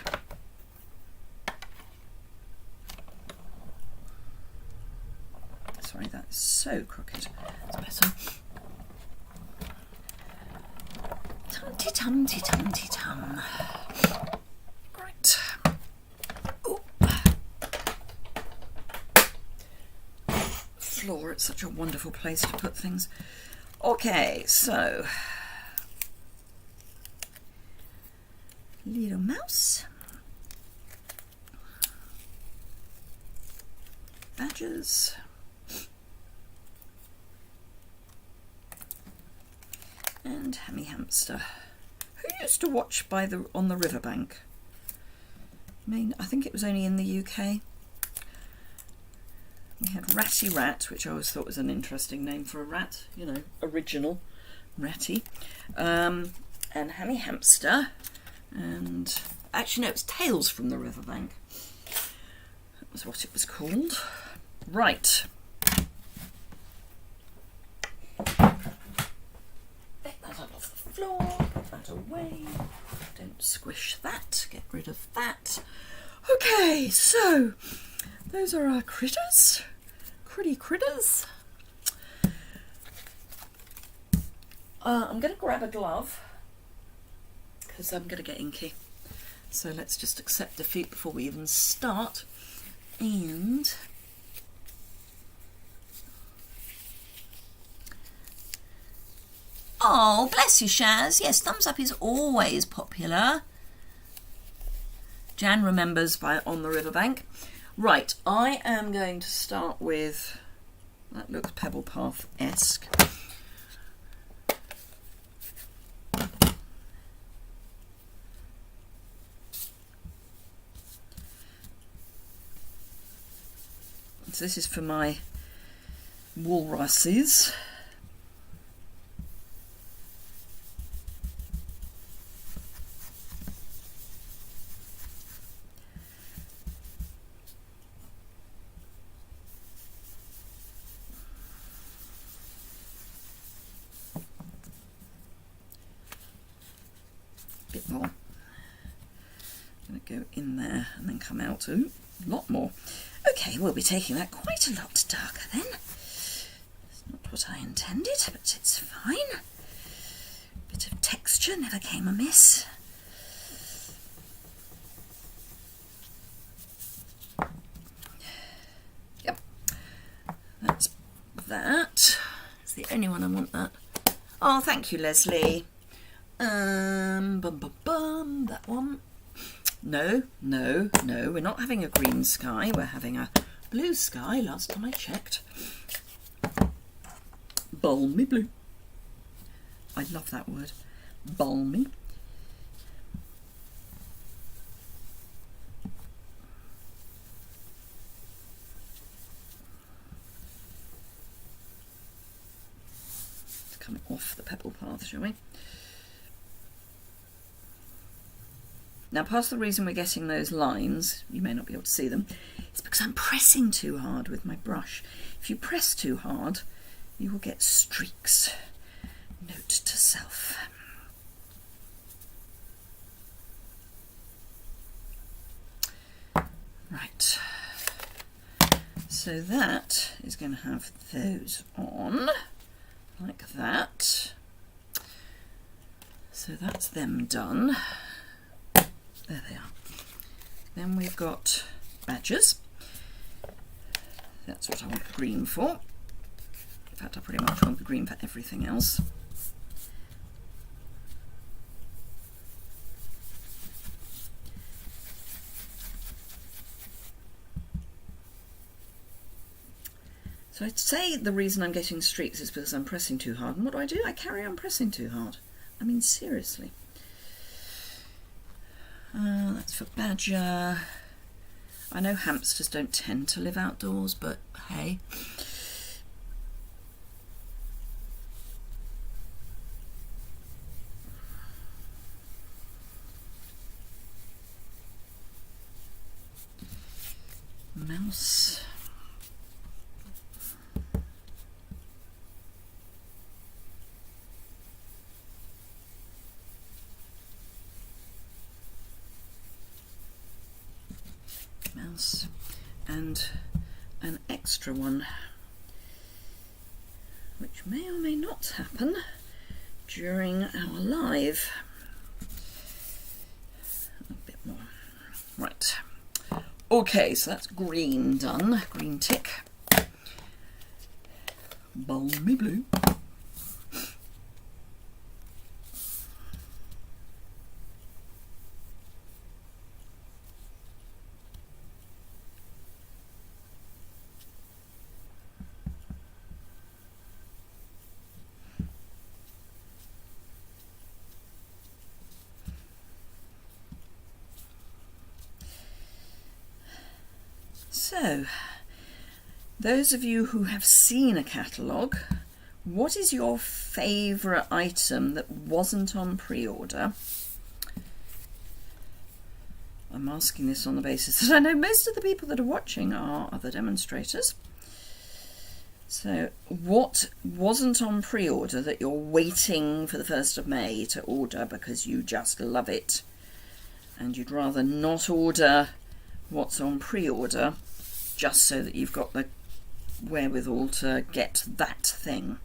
Sorry, that is so crooked. It's better. Tum-ti-tum-ti-tum-ti-tum. Right. Ooh. Floor, it's such a wonderful place to put things. Okay, so little mouse, badges, and Hammy Hamster, who used to watch on the riverbank. I mean, I think it was only in the UK. We had Ratty Rat, which I always thought was an interesting name for a rat, you know, original, Ratty, and Hammy Hamster. And actually, no, it was Tales from the Riverbank. That was what it was called. Right. Get that up off the floor, put that away. Don't squish that, get rid of that. Okay, so those are our critters. Pretty critters. I'm going to grab a glove because I'm going to get inky. So let's just accept defeat before we even start. And oh, bless you, Shaz. Yes, thumbs up is always popular. Jan remembers by On the Riverbank. Right, I am going to start with, that looks Pebble Path-esque. So this is for my walruses. Bit more. I'm going to go in there and then come out. Ooh, a lot more. Okay, we'll be taking that quite a lot darker then. It's not what I intended, but it's fine. Bit of texture never came amiss. Yep, that's that. It's the only one I want that. Oh, thank you, Leslie. That one. No, we're not having a green sky, we're having a blue sky, last time I checked. Balmy blue. I love that word. Balmy. Let's come off the Pebble Path, shall we? Now, part of the reason we're getting those lines, you may not be able to see them, is because I'm pressing too hard with my brush. If you press too hard, you will get streaks. Note to self. Right. So that is going to have those on, like that. So that's them done. There they are. Then we've got badgers. That's what I want the green for. In fact, I pretty much want the green for everything else. So I'd say the reason I'm getting streaks is because I'm pressing too hard. And what do? I carry on pressing too hard. I mean, seriously. That's for badger. I know hamsters don't tend to live outdoors, but hey. Mouse. Mouse. And an extra one, which may or may not happen during our live. A bit more. Right. Okay, so that's green done. Green tick. Balmy blue. So, those of you who have seen a catalogue, what is your favourite item that wasn't on pre-order? I'm asking this on the basis that I know most of the people that are watching are other demonstrators. So, what wasn't on pre-order that you're waiting for the 1st of May to order because you just love it and you'd rather not order what's on pre-order just so that you've got the wherewithal to get that thing?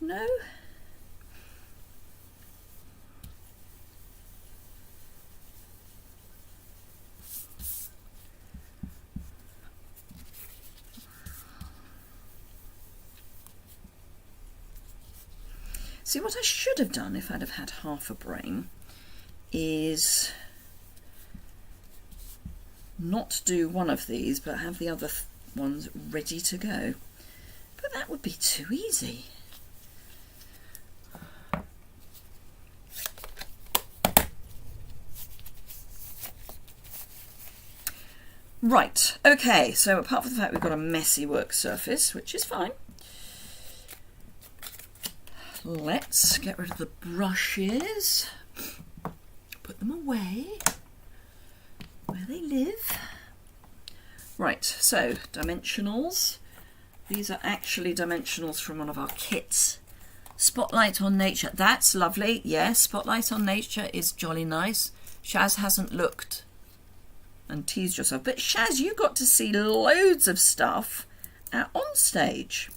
no? See, what I should have done if I'd have had half a brain is not do one of these but have the other ones ready to go. But that would be too easy. Right, okay, so apart from the fact we've got a messy work surface, which is fine, let's get rid of the brushes, put them away where they live. Right, so dimensionals. These are actually dimensionals from one of our kits. Spotlight on Nature, that's lovely. Yes, Spotlight on Nature is jolly nice. Shaz hasn't looked and teased yourself, but Shaz, you got to see loads of stuff on stage.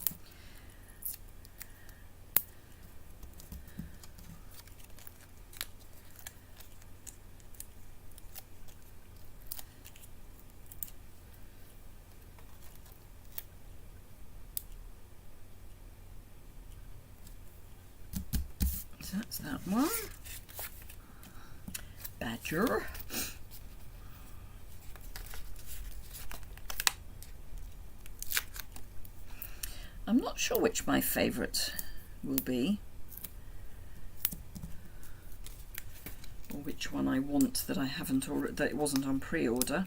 That's that one. Badger. I'm not sure which my favourite will be, or which one I want that I haven't already, that it wasn't on pre-order.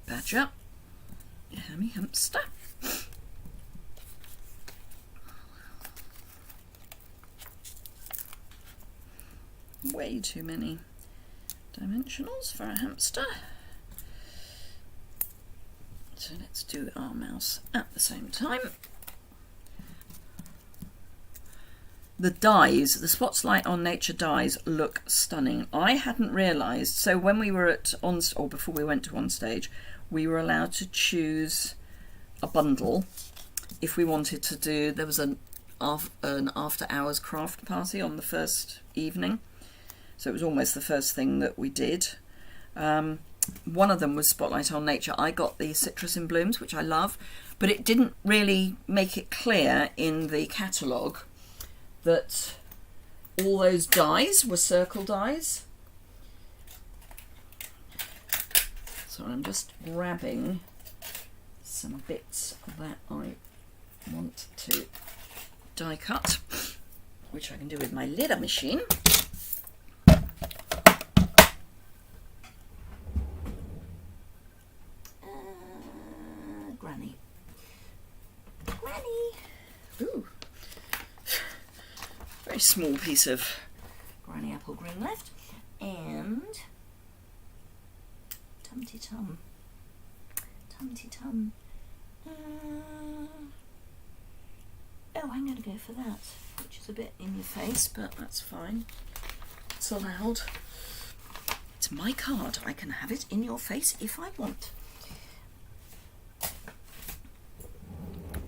Badger. Hammy hamster. Way too many dimensionals for a hamster. So let's do our mouse at the same time. The dies, the Spotlight on Nature dies look stunning. I hadn't realised, so when we were at or before we went to On Stage, we were allowed to choose a bundle if we wanted to do, there was an after hours craft party on the first evening. So it was almost the first thing that we did. One of them was Spotlight on Nature. I got the Citrus in Blooms, which I love, but it didn't really make it clear in the catalogue that all those dies were circle dies. So I'm just grabbing some bits that I want to die cut, which I can do with my leather machine. Granny. Ooh. Very small piece of Granny apple green left. And Tumty Tum. Tumty Tum. Oh, I'm going to go for that, which is a bit in your face, but that's fine. It's allowed. It's my card. I can have it in your face if I want.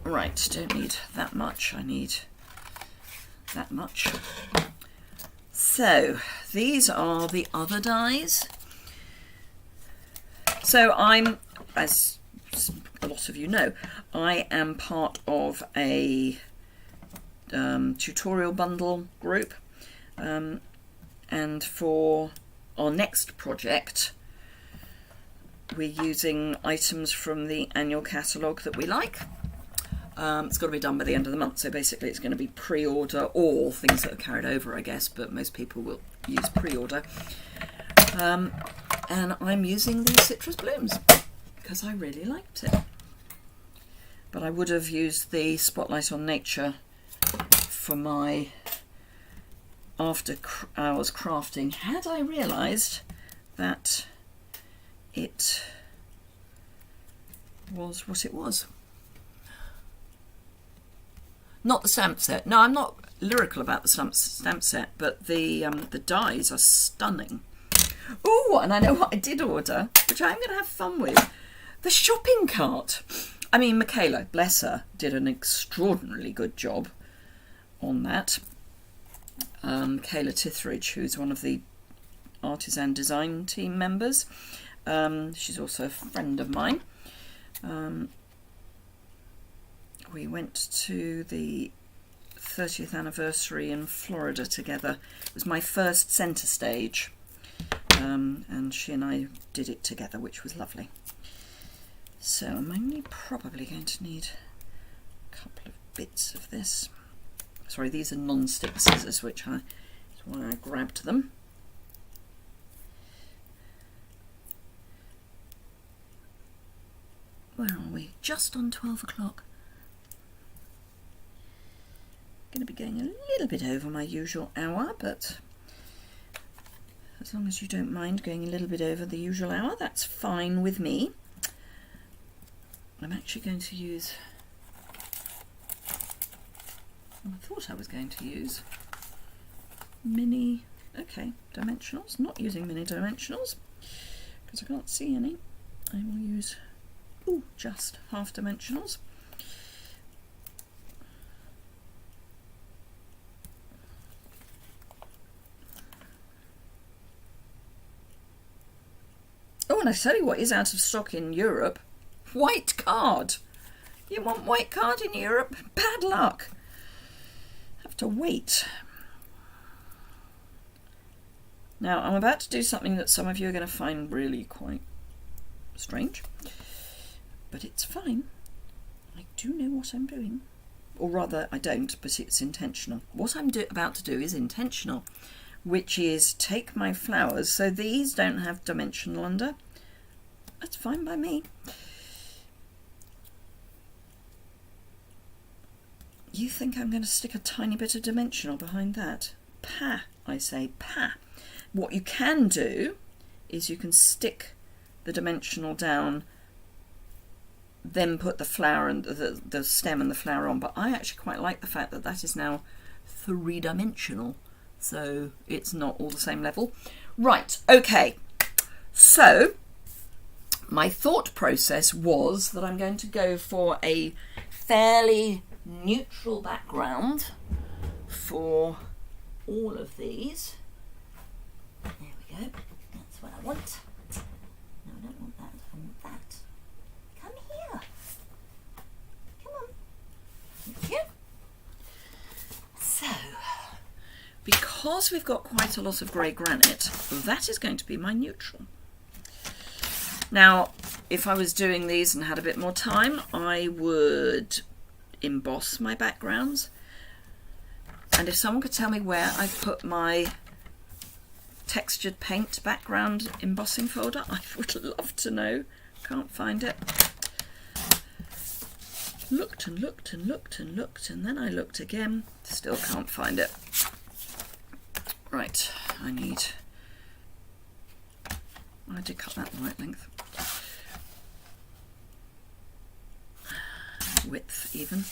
Right, don't need that much. I need that much. So, these are the other dies. So I'm, as a lot of you know, I am part of a tutorial bundle group, and for our next project we're using items from the annual catalogue that we like. It's got to be done by the end of the month, so basically it's going to be pre-order or things that are carried over, I guess, but most people will use pre-order. And I'm using the Citrus Blooms because I really liked it. But I would have used the Spotlight on Nature for my after hours crafting had I realised that it was what it was. Not the stamp set. No, I'm not lyrical about the stamp set, but the dies are stunning. Oh, and I know what I did order, which I'm going to have fun with. The shopping cart. I mean, Michaela, bless her, did an extraordinarily good job on that. Michaela Tithridge, who's one of the artisan design team members. She's also a friend of mine. We went to the 30th anniversary in Florida together. It was my first centre stage, and she and I did it together, which was lovely. So I'm only probably going to need a couple of bits of this. Sorry, these are non-stick scissors, that's why I grabbed them. Where are we? Just on 12 o'clock. Going to be going a little bit over my usual hour, but as long as you don't mind going a little bit over the usual hour, that's fine with me. I'm actually going to use, well, I thought I was going to use mini, dimensionals. Not using mini dimensionals because I can't see any. I will use just half dimensionals. Oh, and I tell you what is out of stock in Europe. White card. You want white card in Europe? Bad luck. Have to wait. Now, I'm about to do something that some of you are going to find really quite strange. But it's fine. I do know what I'm doing. Or rather, I don't, but it's intentional. What I'm about to do is intentional, which is take my flowers. So these don't have dimensional under. That's fine by me. You think I'm going to stick a tiny bit of dimensional behind that? Pa, I say, pa. What you can do is you can stick the dimensional down, then put the flower and the stem and the flower on. But I actually quite like the fact that that is now three-dimensional, so it's not all the same level. Right, okay. So my thought process was that I'm going to go for a fairly neutral background for all of these. There we go. That's what I want. No, I don't want that. I want that. Come here. Come on. Thank you. So, because we've got quite a lot of grey granite, that is going to be my neutral. Now, if I was doing these and had a bit more time, I would emboss my backgrounds. And if someone could tell me where I put my textured paint background embossing folder, I would love to know. Can't find it. Looked and looked and looked and looked, and then I looked again. Still can't find it. Right, I did cut that the right length. Width even.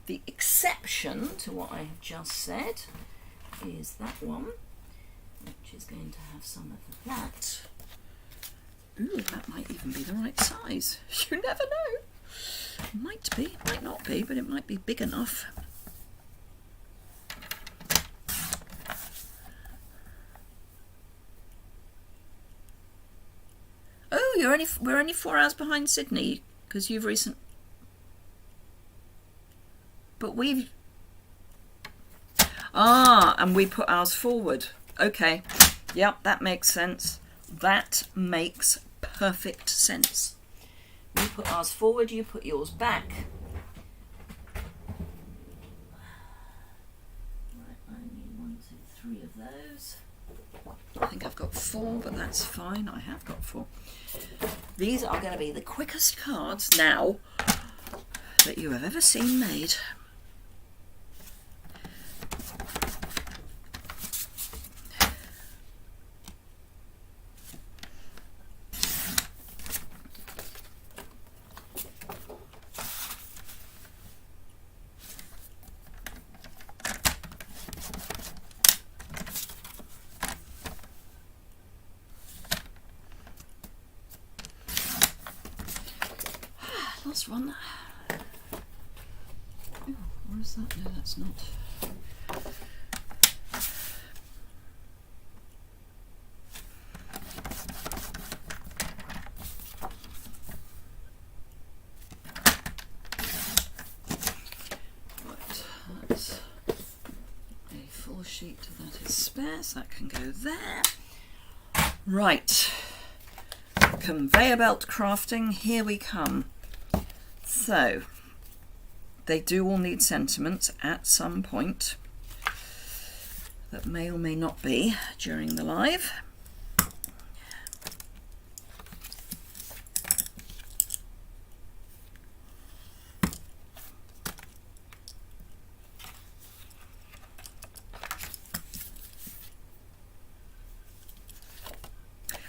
The exception to what I have just said is that one, which is going to have some of that. Ooh, that might even be the right size. You never know. Might be, might not be, but it might be big enough. Oh, we're only 4 hours behind Sydney because you've But we've... and we put ours forward. Okay. Yep, that makes sense. That makes perfect sense. We put ours forward, you put yours back. Right, I need 1, 2, 3 of those. I think I've got 4, but that's fine. I have got 4. These are going to be the quickest cards now that you have ever seen made. last one. Ooh, where is that? No, that's not. Sheet that is spare, so that can go there. Right, conveyor belt crafting, here we come. So they do all need sentiments at some point that may or may not be during the live.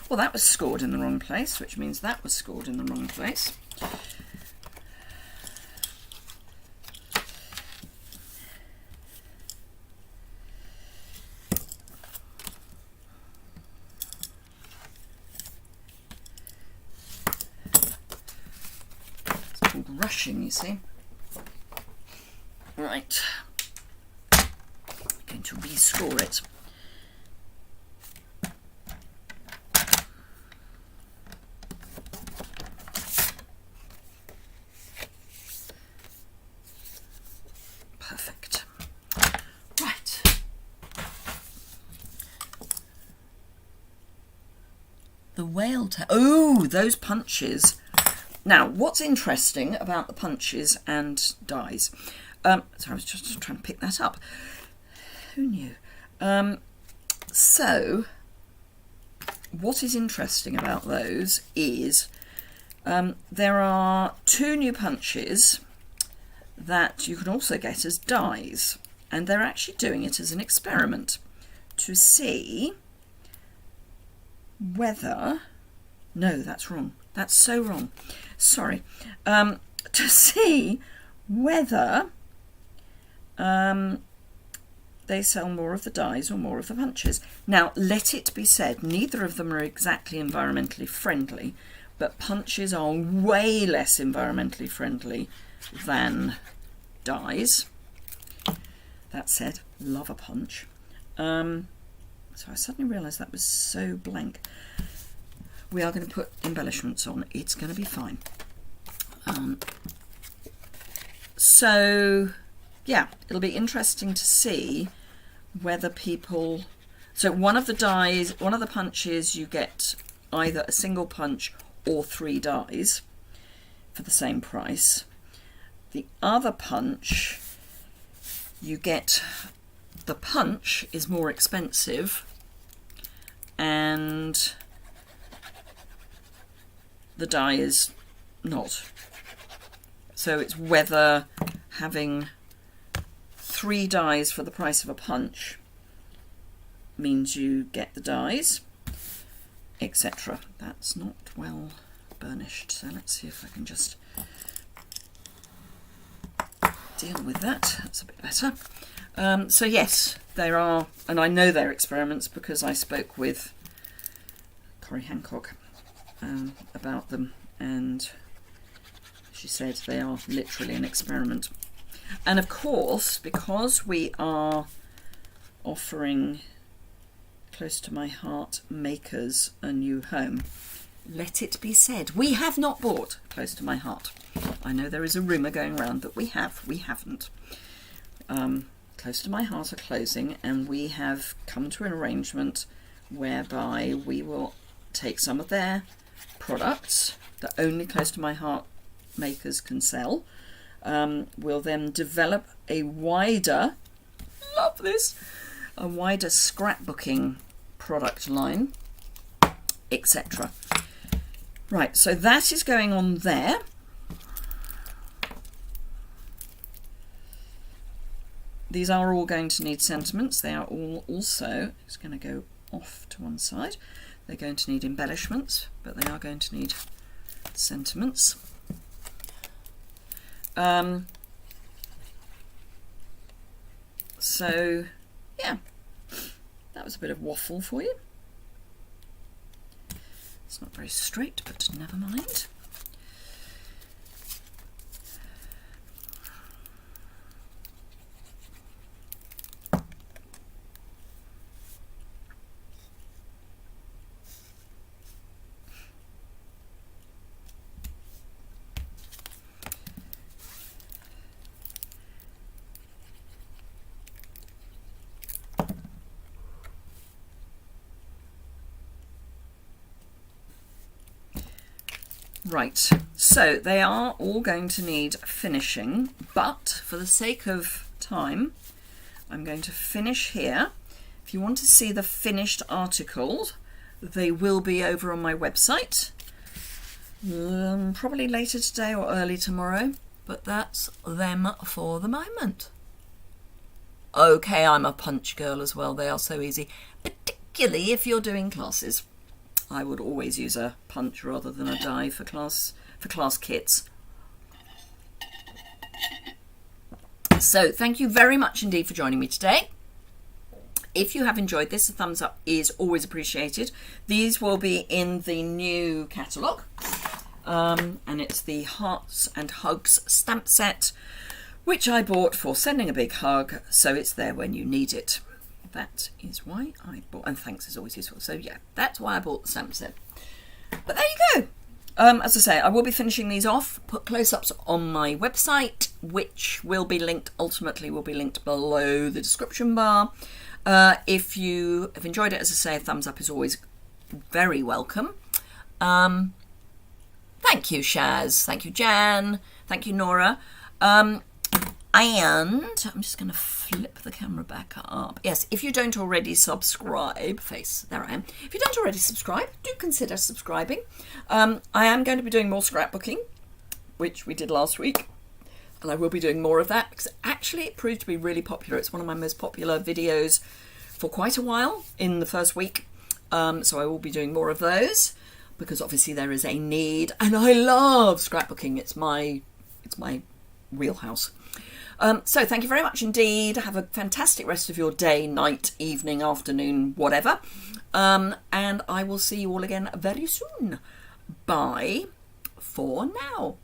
Well, that was scored in the wrong place, which means that was scored in the wrong place. It's called rushing, you see. Right. I'm going to rescore it. Perfect. Right. The whale tail. Oh, those punches. Now, what's interesting about the punches and dies? Sorry, I was just trying to pick that up. Who knew? So, what is interesting about those is there are 2 new punches that you can also get as dies, and they're actually doing it as an experiment to see whether, no, that's wrong, that's so wrong, sorry, to see whether they sell more of the dies or more of the punches. Now, let it be said, neither of them are exactly environmentally friendly, but punches are way less environmentally friendly than dies. That said, love a punch. So I suddenly realised that was so blank. We are going to put embellishments on. It's going to be fine. So yeah, it'll be interesting to see whether people... So one of the dies, one of the punches, you get either a single punch or 3 dies for the same price. The other punch, you get, the punch is more expensive and the die is not. So it's whether having 3 dies for the price of a punch means you get the dies, etc. That's not well burnished, so let's see if I can just deal with that. That's a bit better. So yes, there are, and I know they're experiments because I spoke with Corrie Hancock about them, and she said they are literally an experiment. And of course, because we are offering Close to My Heart makers a new home, let it be said, we have not bought Close to My Heart. I know there is a rumour going around that we have. We haven't. Close to My Heart are closing, and we have come to an arrangement whereby we will take some of their products that only Close to My Heart makers can sell. We'll then develop a wider, love this, a wider scrapbooking product line, etc. Right, so that is going on there. These are all going to need sentiments. They are all also, it's going to go off to one side, they're going to need embellishments, but they are going to need sentiments. So yeah, that was a bit of waffle for you. It's not very straight, but never mind. Right, so they are all going to need finishing, but for the sake of time, I'm going to finish here. If you want to see the finished articles, they will be over on my website, probably later today or early tomorrow, but that's them for the moment. Okay, I'm a punch girl as well. They are so easy, particularly if you're doing classes. I would always use a punch rather than a die for class kits. So thank you very much indeed for joining me today. If you have enjoyed this, a thumbs up is always appreciated. These will be in the new catalogue, and it's the Hearts and Hugs stamp set, which I bought for sending a big hug, so it's there when you need it. That is why I bought, and thanks is always useful. So yeah, that's why I bought the stamp set. But there you go. As I say, I will be finishing these off, put close-ups on my website, which will be linked, ultimately will be linked below the description bar. If you have enjoyed it, as I say, a thumbs up is always very welcome. Thank you, Shaz. Thank you, Jan. Thank you, Nora. And I'm just going to flip the camera back up. Yes, if you don't already subscribe, there I am. If you don't already subscribe, do consider subscribing. I am going to be doing more scrapbooking, which we did last week. And I will be doing more of that because actually it proved to be really popular. It's one of my most popular videos for quite a while in the first week. So I will be doing more of those because obviously there is a need. And I love scrapbooking. It's my wheelhouse. So thank you very much indeed. Have a fantastic rest of your day, night, evening, afternoon, whatever. And I will see you all again very soon. Bye for now.